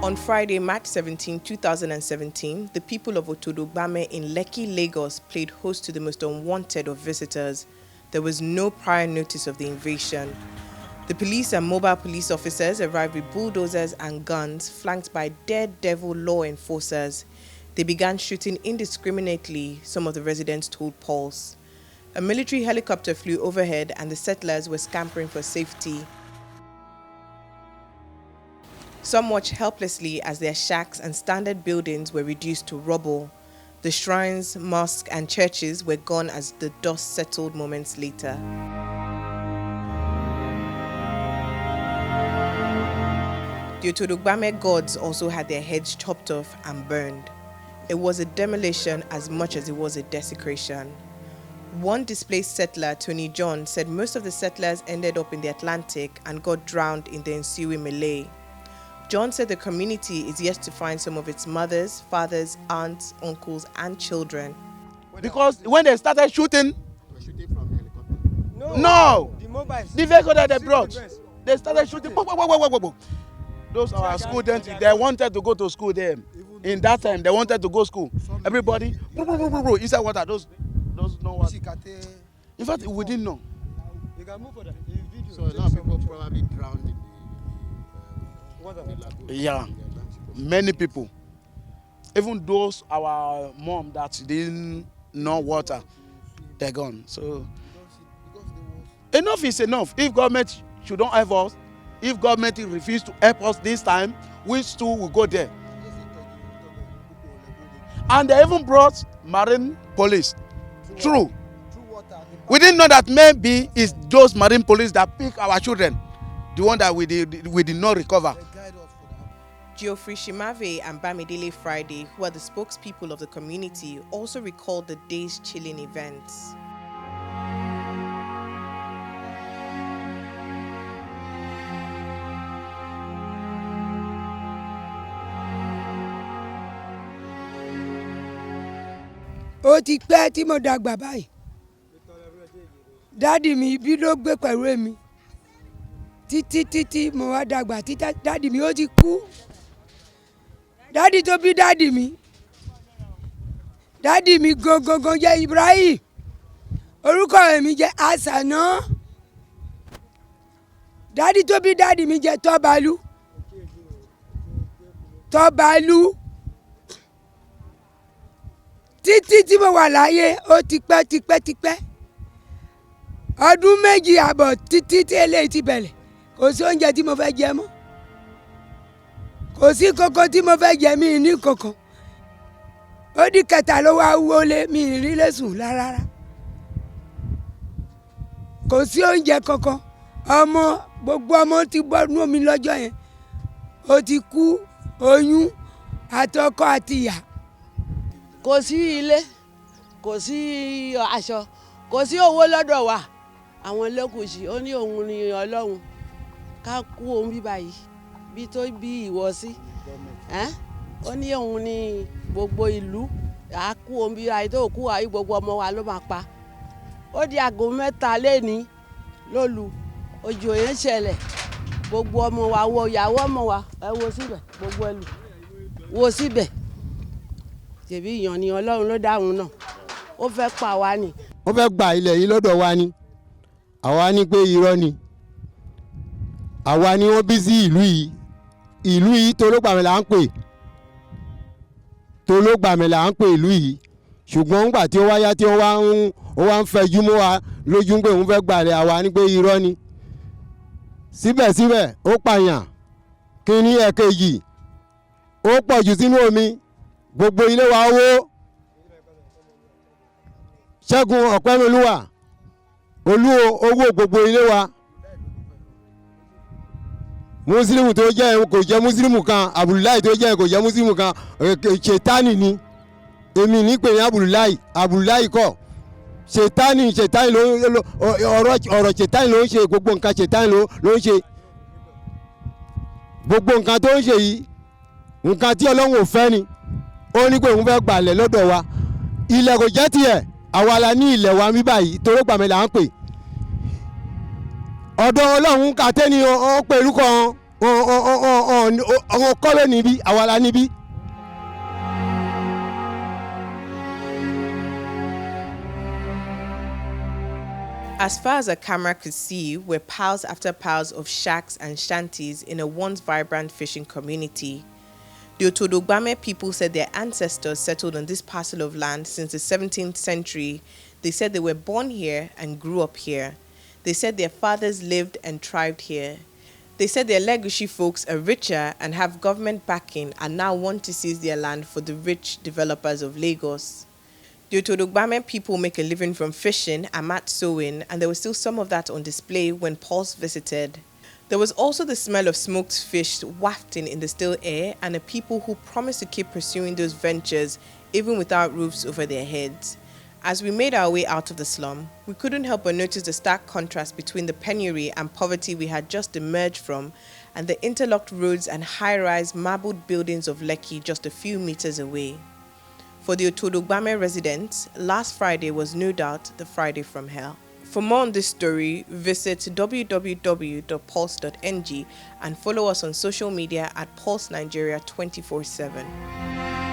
On Friday, March 17, 2017, the people of Otodo-Gbame in Lekki, Lagos played host to the most unwanted of visitors. There was no prior notice of the invasion. The police and mobile police officers arrived with bulldozers and guns, flanked by daredevil law enforcers. They began shooting indiscriminately, some of the residents told Pulse. A military helicopter flew overhead and the settlers were scampering for safety. Some watched helplessly as their shacks and standard buildings were reduced to rubble. The shrines, mosques, and churches were gone as the dust settled moments later. The Otodo-Gbame gods also had their heads chopped off and burned. It was a demolition as much as it was a desecration. One displaced settler, Tony John, said most of the settlers ended up in the Atlantic and got drowned in the ensuing melee. John said the community is yet to find some of its mothers, fathers, aunts, uncles, and children. Because when they started shooting, from helicopter. no, The vehicle that they brought, they started shooting. Those are our students. They wanted to go to school there. In that time, they wanted to go to school. Everybody, inside water. Those know what. In fact, we didn't know. You can move for that. The video. So a lot of people probably drowned in the Yeah, many people. Even those our mom that didn't know water, they're gone. So enough is enough. If government shouldn't help us, if government refuse to help us this time, we too will go there. And they even brought marine police. True. We didn't know that maybe it's those marine police that pick our children, the one that we did not recover. Geoffrey Shimave and Bamidele Friday, who are the spokespeople of the community, also recalled the day's chilling events. Ó ti pẹ́ tí mo dàgbà báyìí. Dádì mi ibi ló gbé pẹ̀lú mi. Títí mo wá dàgbà títí dádì mi ó ti kú. Dádì tó bí dádì mi. Dádì mi gangan jẹ́ Ibrahim. Orúkọ mi jẹ́ Asana. Dádì tó bí dádì mi jẹ́ Tọ́balú. Títí tí mo wà láyé ó ti pẹ́. Ọdún méjì àbọ̀ títí tí eléyìí ti bẹ̀rẹ̀. Kò sí oúnjẹ tí mo fẹ́ jẹ mọ́. Kò sí kankan tí mo fẹ́ jẹ mí ní kankan. Ó di kẹta ló wá wọlé mi rí lè sùn rárá. Kò sí oúnjẹ kankan. Gbogbo ọmọ ti bọ́ nú omi lọ́jọ́ yẹn. Ó ti kú oyún àtọkọ àti ìyá. Kò sí ilé, kò sí aṣọ, kò sí owó lọ́dọ̀ wa. Àwọn Elegushi ó ní òun ni Ọlọ́run ká kú òun bí báyìí bí tó bí ìwọ sí. Ó ní òun ni gbogbo ìlú á kú òun bí báyìí tó kú àyè gbogbo ọmọ wa ló máa pa. Ó di aago 3 lẹ́ni lólu òjò yẹn ṣẹlẹ̀ gbogbo ọmọ wa wo ìyàwó ọmọ wa ẹ wo síbẹ̀ gbogbo ẹlù wo síbẹ̀. Tẹ̀bí ìyàn ni Ọlọ́run ló dáhùn náà ó fẹ́ pa wá ni. Wọ́n fẹ́ gba ilẹ̀ yìí lọ́dọ̀ wa ni àwa ní pé irọ́ ni àwa ni wọ́n bí sí ìlú yìí Otodo-Gbame là ń pè Otodo-Gbame là ń pè ìlú yìí ṣùgbọ́n nígbà tí ó wáyá tí ó wá ń fẹjú mọ́ wa lójú pé òun fẹ́ gbalẹ̀ àwa ní pé irọ́ ni síbẹ̀síbẹ̀ ó pààyàn kí ní ẹ̀kejì ó pọ̀ jù sínú omi. Gbogbo ilé wa owó Ṣẹ́gun Ọ̀pẹ́nolúwà owó gbogbo ilé wa Mùsùlùmù tó jẹ́ kò jẹ́ Mùsùlùmù kan Abdullahi tó jẹ́ kò jẹ́ Mùsùlùmù kan ṣètánì ni èmi ní pè ní Abdullahi kọ́ ṣètánì ló ọ̀rọ̀ ṣètánì ló ń ṣe gbogbo nǹkan ṣètánì ló ń ṣe gbogbo nǹkan tó ń ṣe yìí nǹkan tí Ọlọ́run ò fẹ́ ni. Ó ní pé òun fẹ́ gbalẹ̀ lọ́dọ̀ wa ilẹ̀ kò jẹ́ tiẹ̀ àwa la ní ilẹ̀ wa mi báyìí Otodo-Gbame là ń pè ọ̀dọ̀ Ọlọ́run kàtẹ́ ni ó pẹ̀lú kan àwọn kọ́lé níbí àwa la níbí. As far as a camera could see were piles after piles of shacks and shanties in a once vibrant fishing community. The Otodo-Gbame people said their ancestors settled on this parcel of land since the 17th century. They said they were born here and grew up here. They said their fathers lived and thrived here. They said the Ikate-Elegushi folks are richer and have government backing and now want to seize their land for the rich developers of Lagos. The Otodo-Gbame people make a living from fishing and mat sewing, and there was still some of that on display when Pulse visited. There was also the smell of smoked fish wafting in the still air, and a people who promised to keep pursuing those ventures even without roofs over their heads. As we made our way out of the slum, we couldn't help but notice the stark contrast between the penury and poverty we had just emerged from and the interlocked roads and high-rise marbled buildings of Lekki just a few meters away. For the Otodo-Gbame residents, last Friday was no doubt the Friday from hell. For more on this story, visit www.pulse.ng and follow us on social media at Pulse Nigeria 24/7.